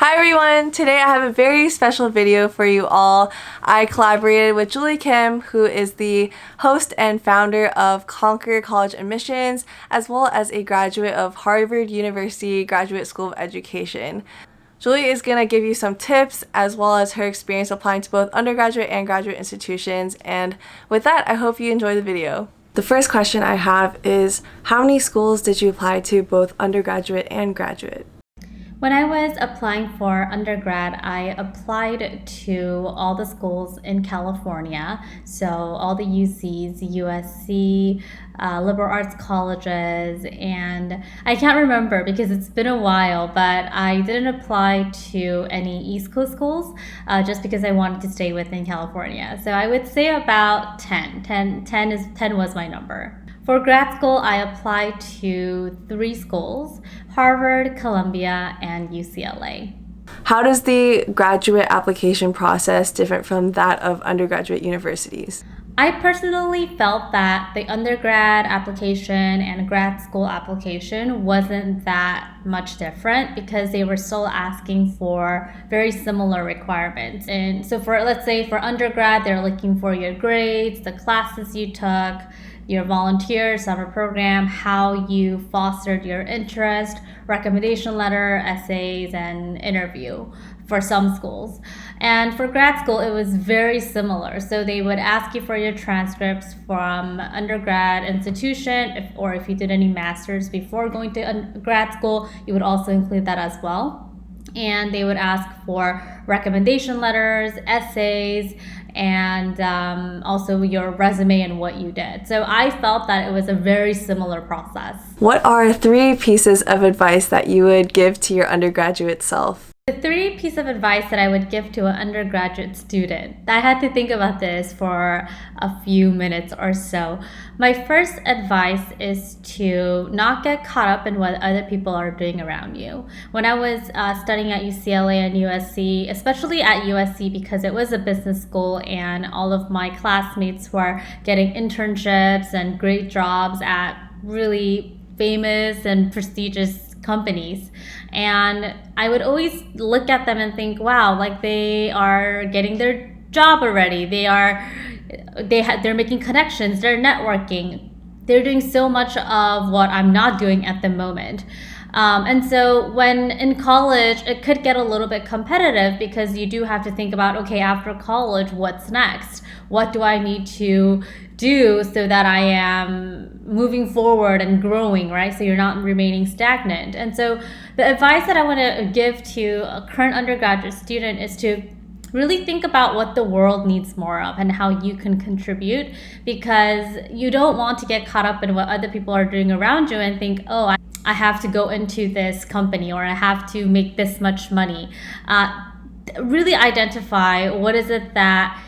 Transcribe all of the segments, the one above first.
Hi everyone! Today I have a very special video for you all. I collaborated with Julie Kim, who is the host and founder of Conquer College Admissions, as well as a graduate of Harvard University Graduate School of Education. Julie is going to give you some tips as well as her experience applying to both undergraduate and graduate institutions, and with that I hope you enjoy the video. The first question I have is, how many schools did you apply to, both undergraduate and graduate? When I was applying for undergrad, I applied to all the schools in California. So all the UCs, USC, liberal arts colleges, and I can't remember because it's been a while, but I didn't apply to any East Coast schools just because I wanted to stay within California. So I would say about 10. 10 was my number. For grad school, I applied to 3 schools: Harvard, Columbia, and UCLA. How does the graduate application process differ from that of undergraduate universities? I personally felt that the undergrad application and grad school application wasn't that much different because they were still asking for very similar requirements. And so let's say for undergrad, they're looking for your grades, the classes you took, your volunteer summer program, how you fostered your interest, recommendation letter, essays, and interview for some schools. And for grad school, it was very similar. So they would ask you for your transcripts from undergrad institution, or if you did any masters before going to grad school, you would also include that as well. And they would ask for recommendation letters, essays, and also your resume and what you did. So I felt that it was a very similar process. What are 3 pieces of advice that you would give to your undergraduate self? The 3 pieces of advice that I would give to an undergraduate student, I had to think about this for a few minutes or so. My first advice is to not get caught up in what other people are doing around you. When I was studying at UCLA and USC, especially at USC because it was a business school and all of my classmates were getting internships and great jobs at really famous and prestigious companies, and I would always look at them and think, wow, like they are getting their job already, they're making connections, they're networking, they're doing so much of what I'm not doing at the moment. And so when in college, it could get a little bit competitive because you do have to think about, okay, after college, what's next? What do I need to do so that I am moving forward and growing, right? So you're not remaining stagnant. And so the advice that I want to give to a current undergraduate student is to really think about what the world needs more of and how you can contribute, because you don't want to get caught up in what other people are doing around you and think, oh, I have to go into this company or I have to make this much money. Really identify what is it that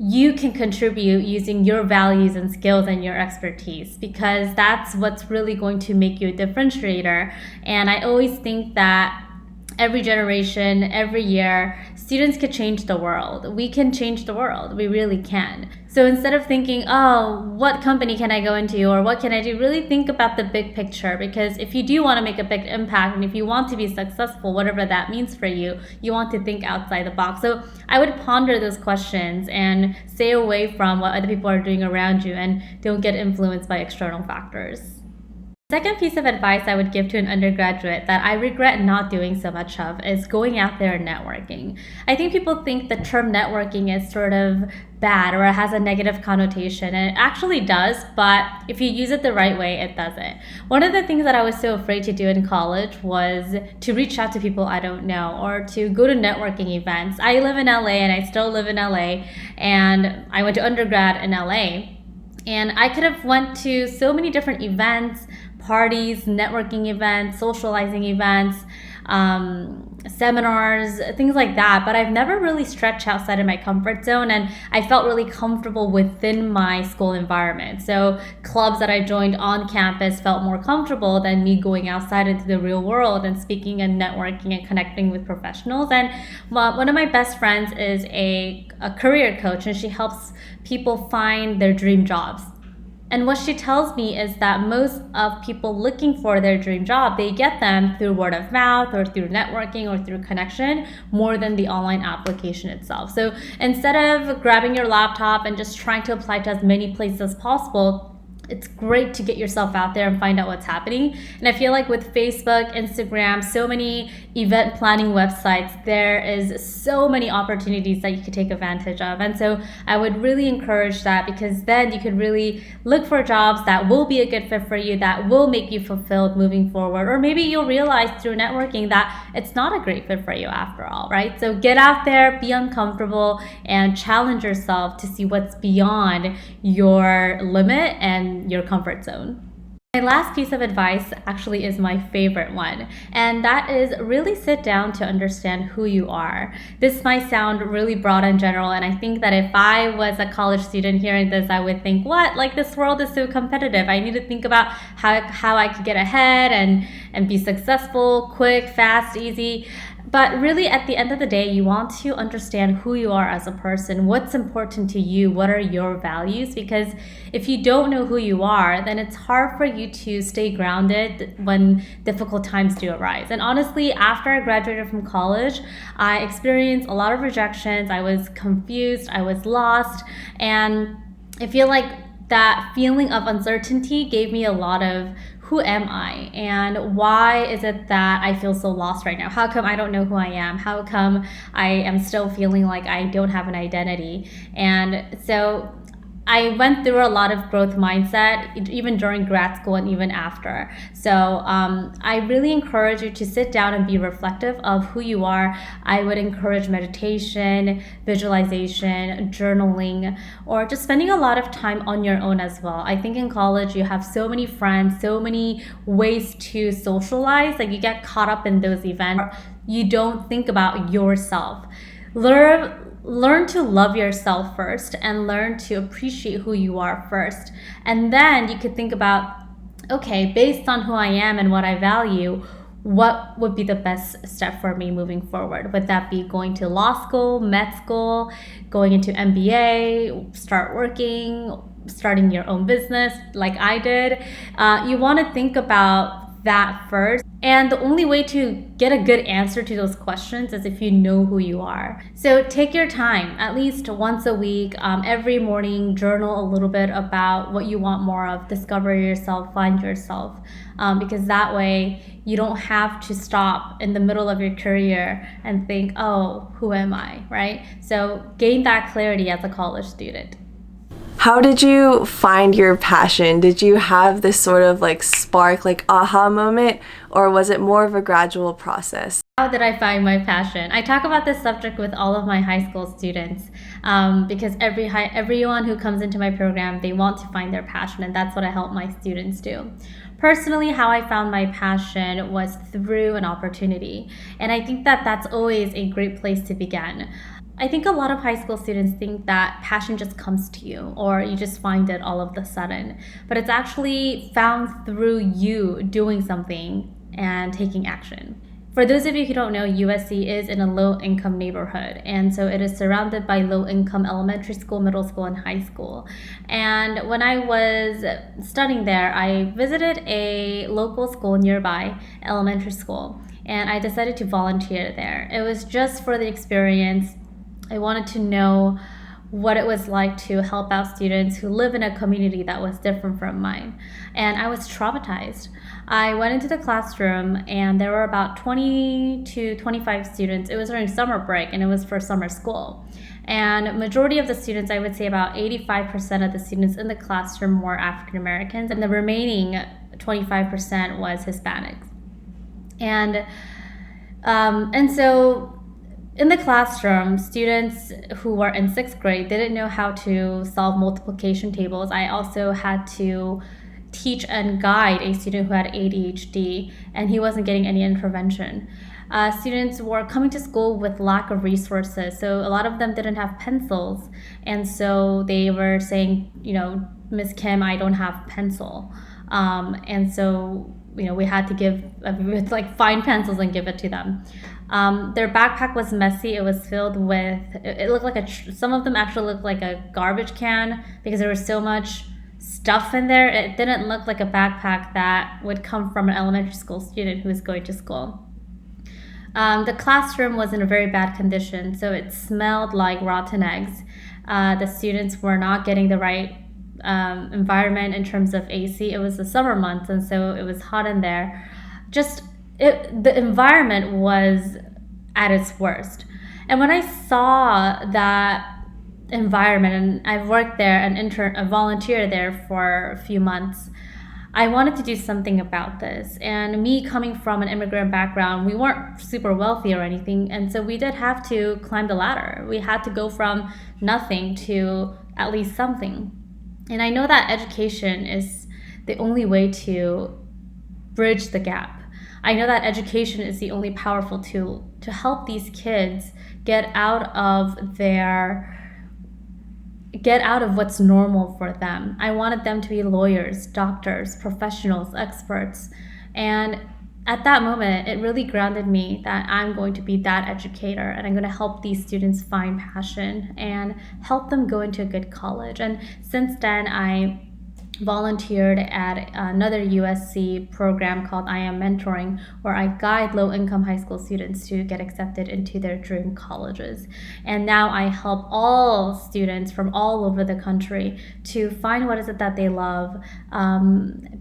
you can contribute using your values and skills and your expertise, because that's what's really going to make you a differentiator. And I always think that every generation, every year, students could change the world. We can change the world. We really can. So instead of thinking, oh, what company can I go into or what can I do, really think about the big picture, because if you do want to make a big impact and if you want to be successful, whatever that means for you, you want to think outside the box. So I would ponder those questions and stay away from what other people are doing around you and don't get influenced by external factors. Second piece of advice I would give to an undergraduate that I regret not doing so much of is going out there and networking. I think people think the term networking is sort of bad or it has a negative connotation, and it actually does, but if you use it the right way, it doesn't. One of the things that I was so afraid to do in college was to reach out to people I don't know or to go to networking events. I live in LA and I still live in LA, and I went to undergrad in LA, and I could have went to so many different events, parties, networking events, socializing events, seminars, things like that. But I've never really stretched outside of my comfort zone, and I felt really comfortable within my school environment. So clubs that I joined on campus felt more comfortable than me going outside into the real world and speaking and networking and connecting with professionals. And one of my best friends is a career coach, and she helps people find their dream jobs. And what she tells me is that most of people looking for their dream job, they get them through word of mouth or through networking or through connection more than the online application itself. So instead of grabbing your laptop and just trying to apply to as many places as possible, it's great to get yourself out there and find out what's happening. And I feel like with Facebook, Instagram, so many event planning websites, there is so many opportunities that you could take advantage of. And so I would really encourage that, because then you could really look for jobs that will be a good fit for you, that will make you fulfilled moving forward. Or maybe you'll realize through networking that it's not a great fit for you after all, right? So get out there, be uncomfortable, and challenge yourself to see what's beyond your limit and your comfort zone. My last piece of advice actually is my favorite one, and that is really sit down to understand who you are. This might sound really broad and general, and I think that if I was a college student hearing this, I would think, what? Like, this world is so competitive. I need to think about how I could get ahead and be successful, quick, fast, easy. But really, at the end of the day, you want to understand who you are as a person, what's important to you, what are your values, because if you don't know who you are, then it's hard for you to stay grounded when difficult times do arise. And honestly, after I graduated from college, I experienced a lot of rejections. I was confused, I was lost, and I feel like that feeling of uncertainty gave me a lot of, who am I? And why is it that I feel so lost right now? How come I don't know who I am? How come I am still feeling like I don't have an identity? And so I went through a lot of growth mindset, even during grad school and even after. So I really encourage you to sit down and be reflective of who you are. I would encourage meditation, visualization, journaling, or just spending a lot of time on your own as well. I think in college you have so many friends, so many ways to socialize, like you get caught up in those events. You don't think about yourself. Learn to love yourself first, and learn to appreciate who you are first. And then you could think about, okay, based on who I am and what I value, what would be the best step for me moving forward? Would that be going to law school, med school, going into MBA, start working, starting your own business like I did? You want to think about that first. And the only way to get a good answer to those questions is if you know who you are. So take your time, at least once a week, every morning, journal a little bit about what you want more of, discover yourself, find yourself, because that way you don't have to stop in the middle of your career and think, oh, who am I, right? So gain that clarity as a college student. How did you find your passion? Did you have this sort of like spark, like aha moment, or was it more of a gradual process? How did I find my passion? I talk about this subject with all of my high school students because everyone who comes into my program, they want to find their passion, and that's what I help my students do. Personally, how I found my passion was through an opportunity, and I think that that's always a great place to begin. I think a lot of high school students think that passion just comes to you or you just find it all of a sudden, but it's actually found through you doing something and taking action. For those of you who don't know, USC is in a low-income neighborhood, and so it is surrounded by low-income elementary school, middle school, and high school. And when I was studying there, I visited a local school nearby, elementary school, and I decided to volunteer there. It was just for the experience. I wanted to know what it was like to help out students who live in a community that was different from mine. And I was traumatized. I went into the classroom and there were about 20 to 25 students. It was during summer break and it was for summer school. And majority of the students, I would say about 85% of the students in the classroom were African Americans, and the remaining 25% was Hispanics. And so in the classroom, students who were in 6th grade didn't know how to solve multiplication tables. I also had to teach and guide a student who had ADHD, and he wasn't getting any intervention. Students were coming to school with lack of resources, so a lot of them didn't have pencils, and so they were saying, Miss Kim, I don't have pencil. And so, we had to find pencils and give it to them. Their backpack was messy. It was filled with, it looked like some of them actually looked like a garbage can because there was so much stuff in there. It didn't look like a backpack that would come from an elementary school student who was going to school. The classroom was in a very bad condition, so it smelled like rotten eggs. The students were not getting the right environment in terms of AC. It was the summer months, and so it was hot in there. The environment was at its worst. And when I saw that environment, and I've worked there and a volunteer there for a few months, I wanted to do something about this. And me coming from an immigrant background, we weren't super wealthy or anything, and so we did have to climb the ladder. We had to go from nothing to at least something. And I know that education is the only way to bridge the gap. I know that education is the only powerful tool to help these kids get out of what's normal for them. I wanted them to be lawyers, doctors, professionals, experts. And at that moment, it really grounded me that I'm going to be that educator, and I'm going to help these students find passion and help them go into a good college. And since then, I volunteered at another USC program called I Am Mentoring, where I guide low-income high school students to get accepted into their dream colleges. And now I help all students from all over the country to find what is it that they love,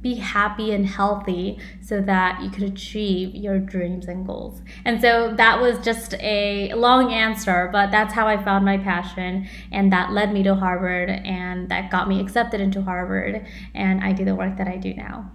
be happy and healthy so that you can achieve your dreams and goals. And so that was just a long answer, but that's how I found my passion, and that led me to Harvard, and that got me accepted into Harvard, and I do the work that I do now.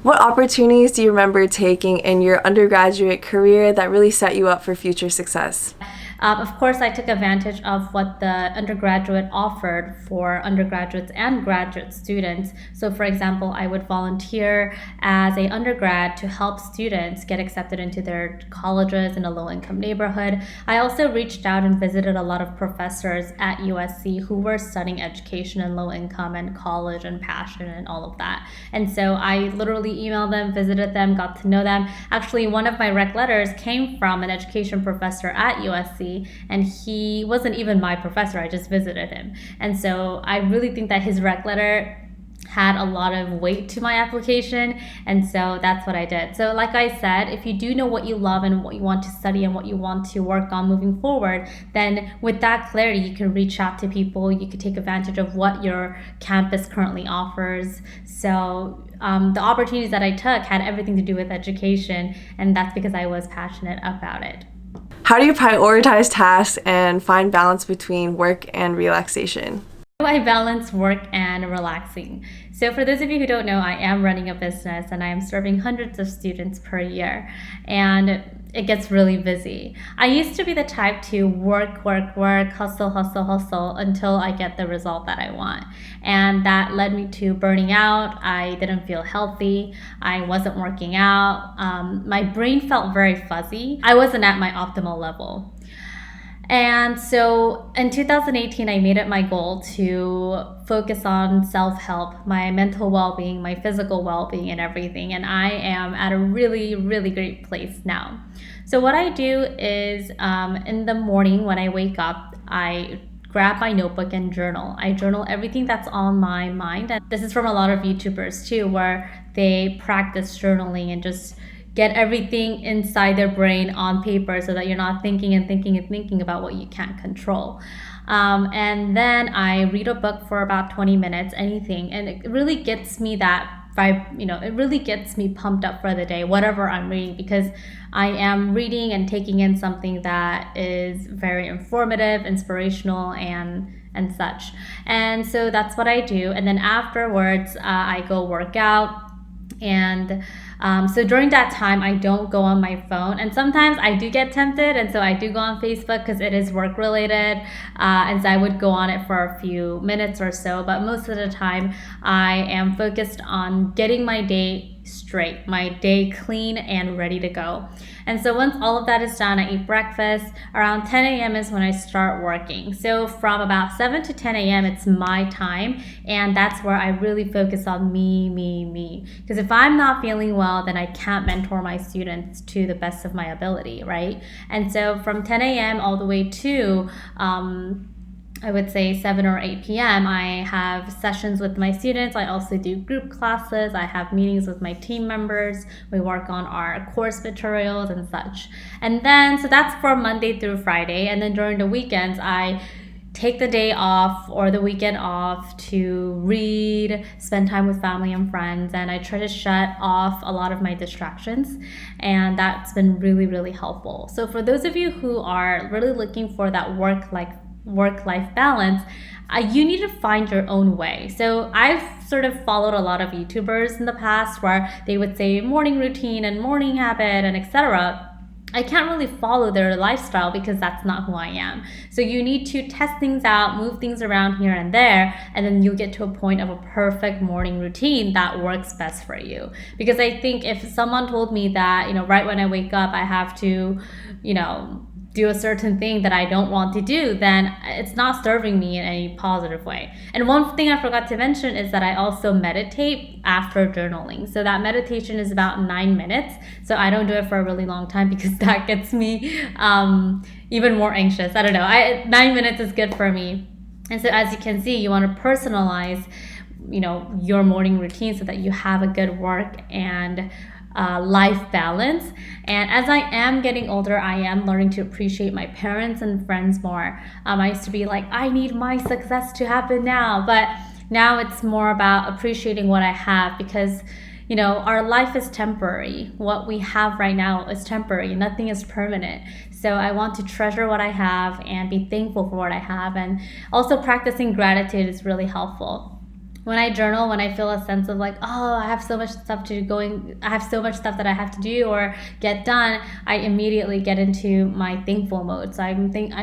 What opportunities do you remember taking in your undergraduate career that really set you up for future success? Of course, I took advantage of what the undergraduate offered for undergraduates and graduate students. So, for example, I would volunteer as an undergrad to help students get accepted into their colleges in a low-income neighborhood. I also reached out and visited a lot of professors at USC who were studying education and low-income and college and passion and all of that. And so I literally emailed them, visited them, got to know them. Actually, one of my rec letters came from an education professor at USC, and he wasn't even my professor. I just visited him. And so I really think that his rec letter had a lot of weight to my application, and so that's what I did. So like I said, if you do know what you love and what you want to study and what you want to work on moving forward, then with that clarity you can reach out to people, you could take advantage of what your campus currently offers. So the opportunities that I took had everything to do with education, and that's because I was passionate about it. How do you prioritize tasks and find balance between work and relaxation? How do I balance work and relaxing? So for those of you who don't know, I am running a business and I am serving hundreds of students per year, and it gets really busy. I used to be the type to work, hustle until I get the result that I want. And that led me to burning out. I didn't feel healthy. I wasn't working out. My brain felt very fuzzy. I wasn't at my optimal level. And so in 2018, I made it my goal to focus on self-help, my mental well-being, my physical well-being, and everything. And I am at a really, really great place now. So what I do is in the morning when I wake up, I grab my notebook and journal. I journal everything that's on my mind. And this is from a lot of YouTubers too, where they practice journaling and just get everything inside their brain on paper so that you're not thinking about what you can't control. And then I read a book for about 20 minutes, anything, and it really gets me it really gets me pumped up for the day, whatever I'm reading, because I am reading and taking in something that is very informative, inspirational, and such. And so that's what I do. And then afterwards, I go work out. And so during that time, I don't go on my phone, and sometimes I do get tempted, and so I do go on Facebook because it is work related, and so I would go on it for a few minutes or so, but most of the time I am focused on getting my day straight, my day clean and ready to go. And so once all of that is done, I eat breakfast. Around 10 a.m. is when I start working. So from about 7 to 10 a.m. it's my time, and that's where I really focus on me. Because if I'm not feeling well, then I can't mentor my students to the best of my ability, right? And so from 10 a.m. all the way to I would say 7 or 8 p.m., I have sessions with my students. I also do group classes. I have meetings with my team members. We work on our course materials and such. And then, so that's for Monday through Friday. And then during the weekends, I take the day off or the weekend off to read, spend time with family and friends, and I try to shut off a lot of my distractions, and that's been really, really helpful. So for those of you who are really looking for that work-life balance, you need to find your own way. So I've sort of followed a lot of YouTubers in the past where they would say morning routine and morning habit and etc. I can't really follow their lifestyle because that's not who I am. So you need to test things out, move things around here and there, and then you'll get to a point of a perfect morning routine that works best for you. Because I think if someone told me that, right when I wake up, I have to, do a certain thing that I don't want to do, then it's not serving me in any positive way. And one thing I forgot to mention is that I also meditate after journaling. So that meditation is about 9 minutes. So I don't do it for a really long time because that gets me even more anxious. I don't know. 9 minutes is good for me. And so as you can see, you want to personalize, your morning routine so that you have a good work and life balance. And as I am getting older, I am learning to appreciate my parents and friends more. I used to be like, I need my success to happen now, but now it's more about appreciating what I have because our life is temporary. What we have right now is temporary. Nothing is permanent. So I want to treasure what I have and be thankful for what I have. And also practicing gratitude is really helpful. When I journal, when I feel a sense of like, oh, I have so much stuff I have so much stuff that I have to do or get done, I immediately get into my thankful mode. So I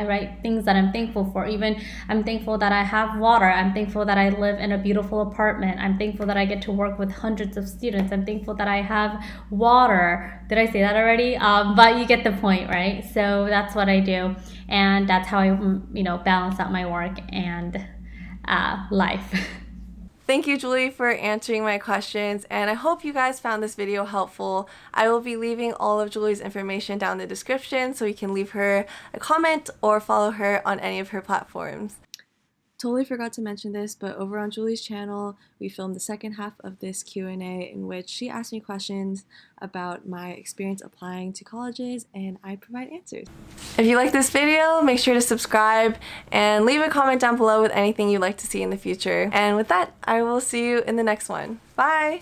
write things that I'm thankful for. Even I'm thankful that I have water. I'm thankful that I live in a beautiful apartment. I'm thankful that I get to work with hundreds of students. I'm thankful that I have water. Did I say that already? But you get the point, right? So that's what I do. And that's how I, balance out my work and life. Thank you, Julie, for answering my questions, and I hope you guys found this video helpful. I will be leaving all of Julie's information down in the description so you can leave her a comment or follow her on any of her platforms. Totally forgot to mention this, but over on Julie's channel, we filmed the second half of this Q&A in which she asked me questions about my experience applying to colleges, and I provide answers. If you like this video, make sure to subscribe and leave a comment down below with anything you'd like to see in the future. And with that, I will see you in the next one. Bye!